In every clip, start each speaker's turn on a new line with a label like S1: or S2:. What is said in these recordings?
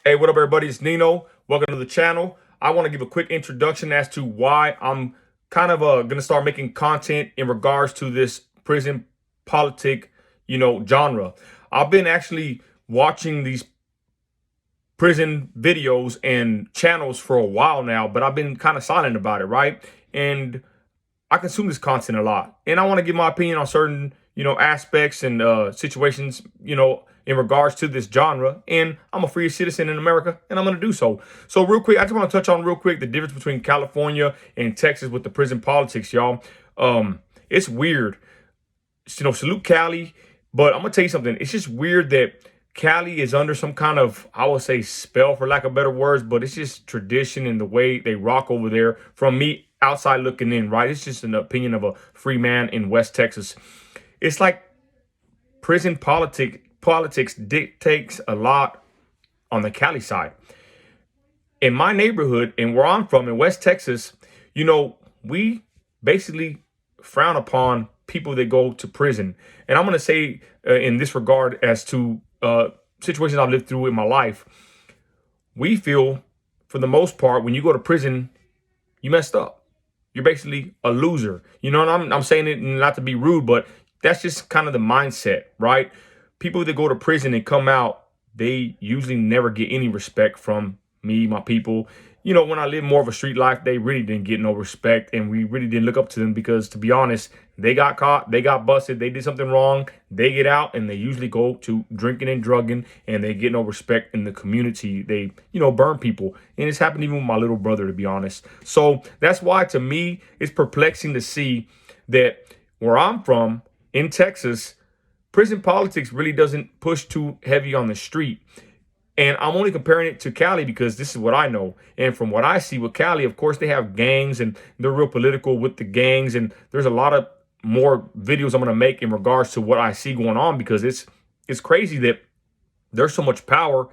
S1: Hey, what up, everybody? It's Nino. Welcome to the channel. I want to give a quick introduction as to why I'm kind of going to start making content in regards to this prison politic, genre. I've been actually watching these prison videos and channels for a while now, but I've been kind of silent about it, right? And I consume this content a lot, and I want to give my opinion on certain, aspects and situations, in regards to this genre. And I'm a free citizen in America, and I'm going to do so. So, real quick, I just want to touch on real quick the difference between California and Texas with the prison politics, y'all. It's weird, salute Cali, but I'm gonna tell you something. It's just weird that Cali is under some kind of, I would say, spell, for lack of better words, but it's just tradition and the way they rock over there. From me outside looking in, right? It's just an opinion of a free man in West Texas. It's like prison politics dictates a lot on the Cali side. In my neighborhood and where I'm from in West Texas, we basically frown upon people that go to prison. And I'm going to say in this regard as to situations I've lived through in my life, we feel for the most part, when you go to prison, you messed up. You're basically a loser. And I'm saying it not to be rude, but that's just kind of the mindset, right? People that go to prison and come out, they usually never get any respect from me, my people. When I lived more of a street life, they really didn't get no respect, and we really didn't look up to them because, to be honest, they got caught, they got busted, they did something wrong, they get out, and they usually go to drinking and drugging, and they get no respect in the community. They, burn people, and it's happened even with my little brother, to be honest. So that's why, to me, it's perplexing to see that where I'm from in Texas, prison politics really doesn't push too heavy on the street. And I'm only comparing it to Cali because this is what I know. And from what I see with Cali, of course, they have gangs and they're real political with the gangs. And there's a lot of more videos I'm going to make in regards to what I see going on, because it's crazy that there's so much power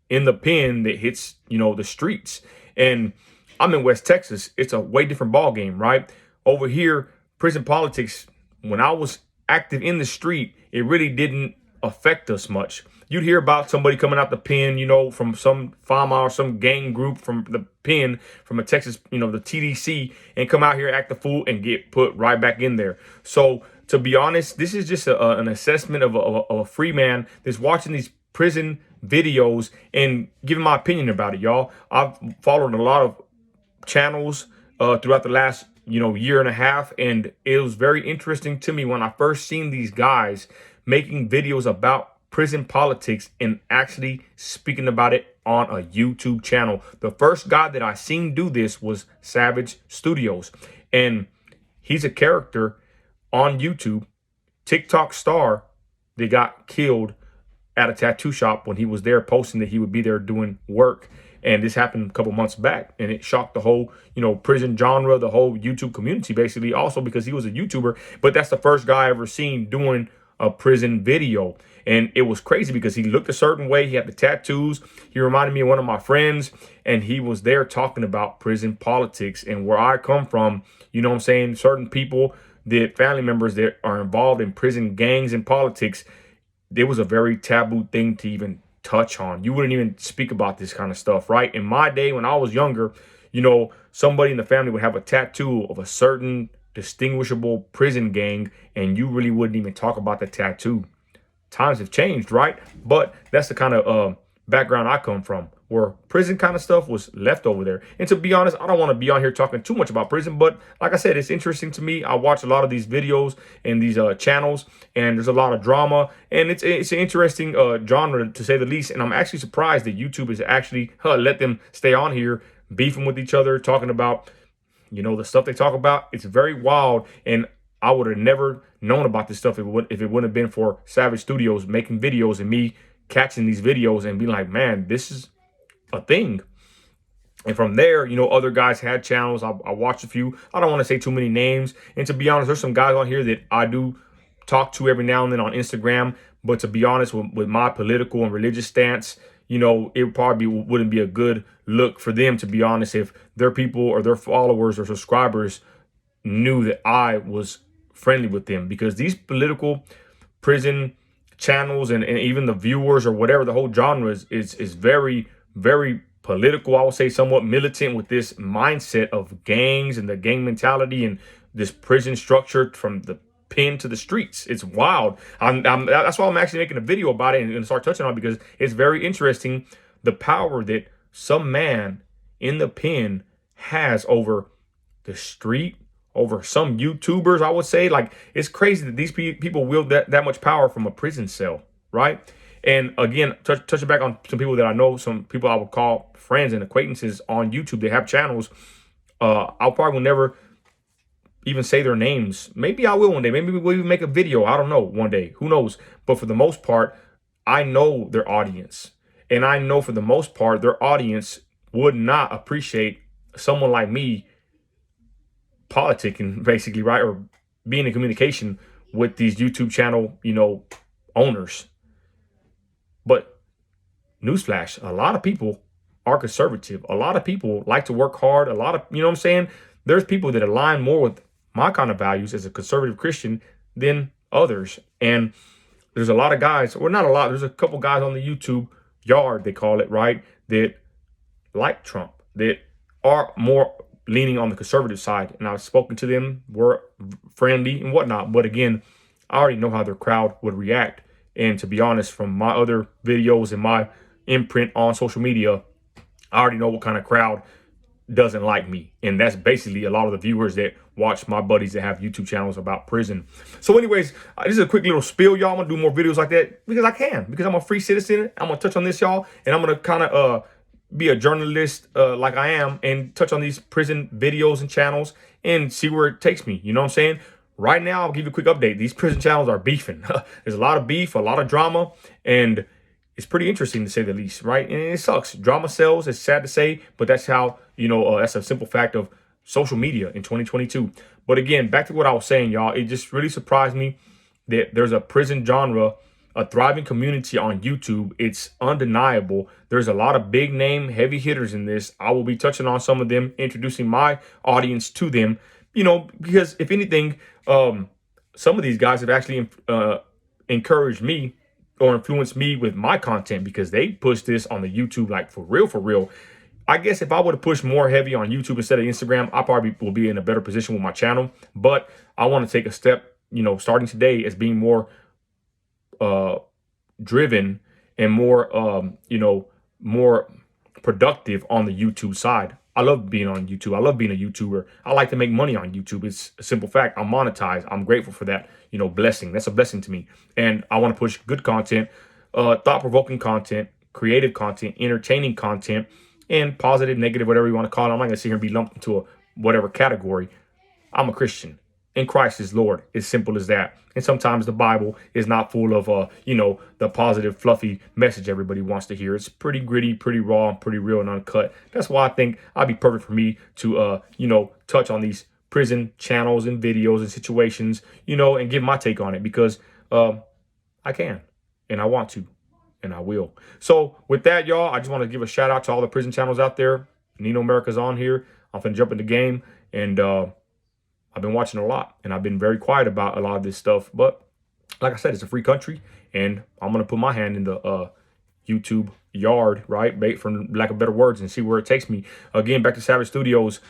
S1: in the pen that hits, the streets. And I'm in West Texas. It's a way different ball game, right? Over here, prison politics, when I was active in the street, it really didn't affect us much. You'd hear about somebody coming out the pen, from some farmer or some gang group from the pen, from a Texas, the TDC, and come out here, act the fool, and get put right back in there. So, to be honest, this is just an assessment of a free man that's watching these prison videos and giving my opinion about it, y'all. I've followed a lot of channels throughout the last year and a half, and it was very interesting to me when I first seen these guys making videos about prison politics and actually speaking about it on a YouTube channel. The first guy that I seen do this was Savage Studios, and he's a character on YouTube, TikTok star that got killed at a tattoo shop when he was there posting that he would be there doing work. And this happened a couple months back, and it shocked the whole, prison genre, the whole YouTube community, basically, also because he was a YouTuber. But that's the first guy I ever seen doing a prison video. And it was crazy because he looked a certain way. He had the tattoos. He reminded me of one of my friends, and he was there talking about prison politics. And where I come from, certain people, that family members that are involved in prison gangs and politics, it was a very taboo thing to even touch on. You wouldn't even speak about this kind of stuff, right? In my day, when I was younger, somebody in the family would have a tattoo of a certain distinguishable prison gang, and you really wouldn't even talk about the tattoo. Times have changed, right? But that's the kind of background I come from, where prison kind of stuff was left over there. And to be honest, I don't want to be on here talking too much about prison, but like I said, it's interesting to me. I watch a lot of these videos and these channels, and there's a lot of drama, and it's an interesting genre, to say the least. And I'm actually surprised that YouTube has actually let them stay on here beefing with each other, talking about, the stuff they talk about. It's very wild, and I would have never known about this stuff if it wouldn't have been for Savage Studios making videos and me catching these videos and being like, man, this is a thing. And from there, other guys had channels. I watched a few. I don't want to say too many names. And to be honest, there's some guys on here that I do talk to every now and then on Instagram. But to be honest, with my political and religious stance, it probably wouldn't be a good look for them, to be honest, if their people or their followers or subscribers knew that I was friendly with them. Because these political prison channels and even the viewers or whatever, the whole genre is very very political, I would say somewhat militant, with this mindset of gangs and the gang mentality and this prison structure from the pen to the streets. It's wild. That's why I'm actually making a video about it and start touching on it, because it's very interesting the power that some man in the pen has over the street, over some YouTubers, I would say. Like, it's crazy that these people wield that much power from a prison cell, right? And again, touching back on some people that I know, some people I would call friends and acquaintances on YouTube. They have channels. I'll probably will never even say their names. Maybe I will one day. Maybe we'll even make a video. I don't know, one day. Who knows? But for the most part, I know their audience. And I know for the most part, their audience would not appreciate someone like me politicking, basically, right? Or being in communication with these YouTube channel, owners. But newsflash, a lot of people are conservative. A lot of people like to work hard. A lot of, you know what I'm saying? There's people that align more with my kind of values as a conservative Christian than others. And there's a lot of guys, or not a lot, there's a couple guys on the YouTube yard, they call it, right, that like Trump, that are more leaning on the conservative side. And I've spoken to them, we're friendly and whatnot. But again, I already know how their crowd would react. And to be honest, from my other videos and my imprint on social media, I already know what kind of crowd doesn't like me. And that's basically a lot of the viewers that watch my buddies that have YouTube channels about prison. So anyways, this is a quick little spiel, y'all. I'm gonna do more videos like that because I can, because I'm a free citizen. I'm gonna touch on this, y'all, and I'm gonna kind of be a journalist like I am, and touch on these prison videos and channels and see where it takes me. You know what I'm saying? Right now, I'll give you a quick update. These prison channels are beefing. There's a lot of beef, a lot of drama, and it's pretty interesting to say the least, right? And it sucks. Drama sells. It's sad to say, but that's how, that's a simple fact of social media in 2022. But again, back to what I was saying, y'all, it just really surprised me that there's a prison genre, a thriving community on YouTube. It's undeniable. There's a lot of big name heavy hitters in this. I will be touching on some of them, introducing my audience to them, because if anything, some of these guys have actually encouraged me or influenced me with my content, because they push this on the YouTube, like for real, for real. I guess if I would have pushed more heavy on YouTube instead of Instagram, I probably will be in a better position with my channel. But I want to take a step, starting today, as being more driven and more, more productive on the YouTube side. I love being on YouTube. I love being a YouTuber. I like to make money on YouTube. It's a simple fact. I'm monetized. I'm grateful for that, blessing. That's a blessing to me. And I want to push good content, thought-provoking content, creative content, entertaining content, and positive, negative, whatever you want to call it. I'm not going to sit here and be lumped into a whatever category. I'm a Christian, and Christ is Lord. It's simple as that. And sometimes the Bible is not full of, the positive, fluffy message everybody wants to hear. It's pretty gritty, pretty raw, pretty real and uncut. That's why I think I'd be perfect for me to, touch on these prison channels and videos and situations, and give my take on it, because I can, and I want to, and I will. So with that, y'all, I just want to give a shout out to all the prison channels out there. Nino America's on here. I'm finna jump in the game, and I've been watching a lot, and I've been very quiet about a lot of this stuff. But like I said, it's a free country, and I'm going to put my hand in the YouTube yard, right, for lack of better words, and see where it takes me. Again, back to Savage Studios.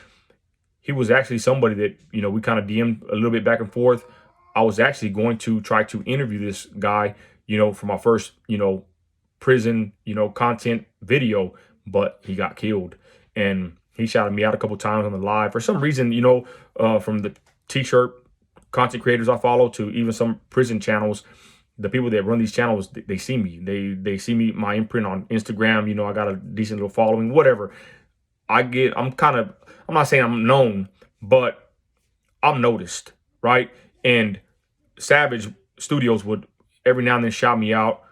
S1: He was actually somebody that, we kind of DM'd a little bit back and forth. I was actually going to try to interview this guy, for my first, prison, content video, but he got killed. And he shouted me out a couple times on the live. For some reason, from the t-shirt content creators I follow to even some prison channels, the people that run these channels, they see me. They see me, my imprint on Instagram. I got a decent little following, whatever. I'm not saying I'm known, but I'm noticed, right? And Savage Studios would every now and then shout me out.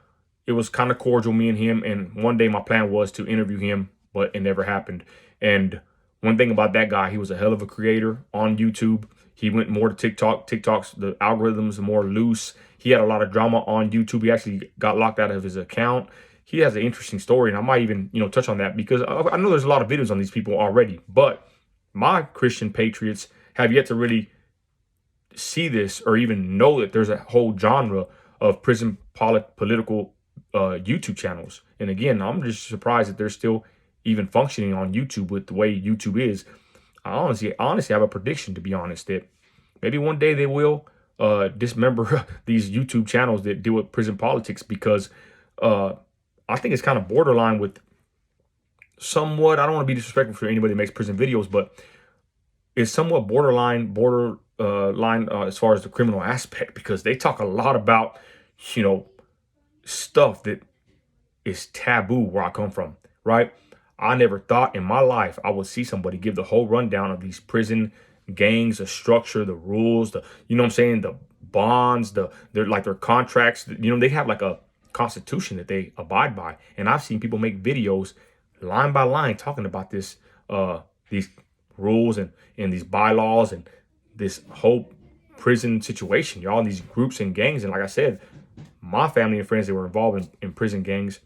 S1: It was kind of cordial, me and him. And one day my plan was to interview him, but it never happened. And one thing about that guy, he was a hell of a creator on YouTube. He went more to TikTok. TikTok's, the algorithms are more loose. He had a lot of drama on YouTube. He actually got locked out of his account. He has an interesting story, and I might even, touch on that, because I know there's a lot of videos on these people already. But my Christian patriots have yet to really see this or even know that there's a whole genre of prison political YouTube channels. And again, I'm just surprised that they're still even functioning on YouTube with the way YouTube is. I honestly have a prediction, to be honest, that maybe one day they will dismember these YouTube channels that deal with prison politics, because I think it's kind of borderline with somewhat, I don't want to be disrespectful for anybody that makes prison videos, but it's somewhat borderline as far as the criminal aspect, because they talk a lot about, you know, stuff that is taboo where I come from, right? I never thought in my life I would see somebody give the whole rundown of these prison gangs, the structure, the rules, the, you know what I'm saying, the bonds, their contracts, you know, they have like a constitution that they abide by. And I've seen people make videos line by line talking about these rules and these bylaws and this whole prison situation, y'all, and these groups and gangs. And like I said, my family and friends that were involved in prison gangs,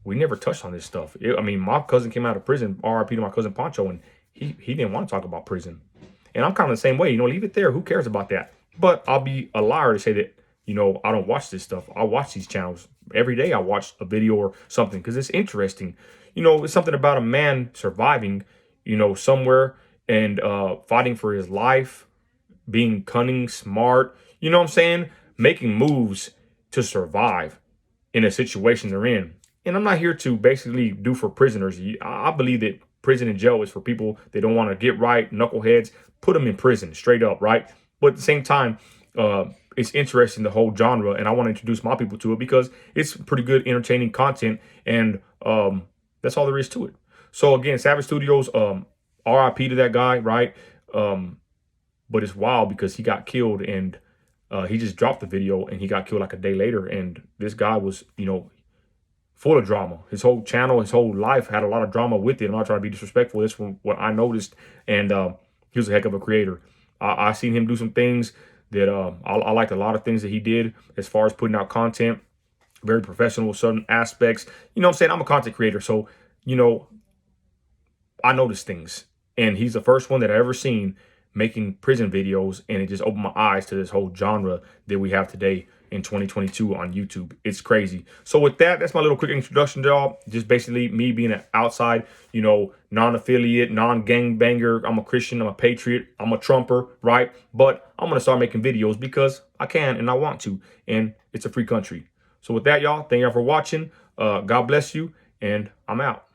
S1: we never touched on this stuff. I mean, my cousin came out of prison, RIP to my cousin Pancho, and he didn't want to talk about prison. And I'm kind of the same way, you know, leave it there. Who cares about that? But I'll be a liar to say that, you know, I don't watch this stuff. I watch these channels every day. I watch a video or something because it's interesting. You know, it's something about a man surviving, you know, somewhere and fighting for his life, being cunning, smart, you know what I'm saying? Making moves to survive in a situation they're in. And I'm not here to basically do for prisoners. I believe that prison and jail is for people that don't want to get right, knuckleheads, put them in prison straight up, right? But at the same time, it's interesting, the whole genre, and I want to introduce my people to it because it's pretty good, entertaining content, and that's all there is to it. So again, Savage Studios, RIP to that guy, right? But it's wild because he got killed, and he just dropped the video, and he got killed like a day later. And this guy was, you know, full of drama. His whole channel, his whole life had a lot of drama with it. I'm not trying to be disrespectful. That's from what I noticed, and he was a heck of a creator. I seen him do some things that I liked a lot of things that he did as far as putting out content. Very professional with certain aspects. You know what I'm saying? I'm a content creator, so, you know, I notice things. And he's the first one that I ever seen making prison videos, and it just opened my eyes to this whole genre that we have today in 2022 on YouTube. It's crazy. So with that, that's my little quick introduction to y'all. Just basically me being an outside, you know, non-affiliate, non-gangbanger. I'm a Christian, I'm a patriot, I'm a Trumper, right? But I'm gonna start making videos because I can and I want to, and it's a free country. So with that, y'all, thank y'all for watching. God bless you, and I'm out.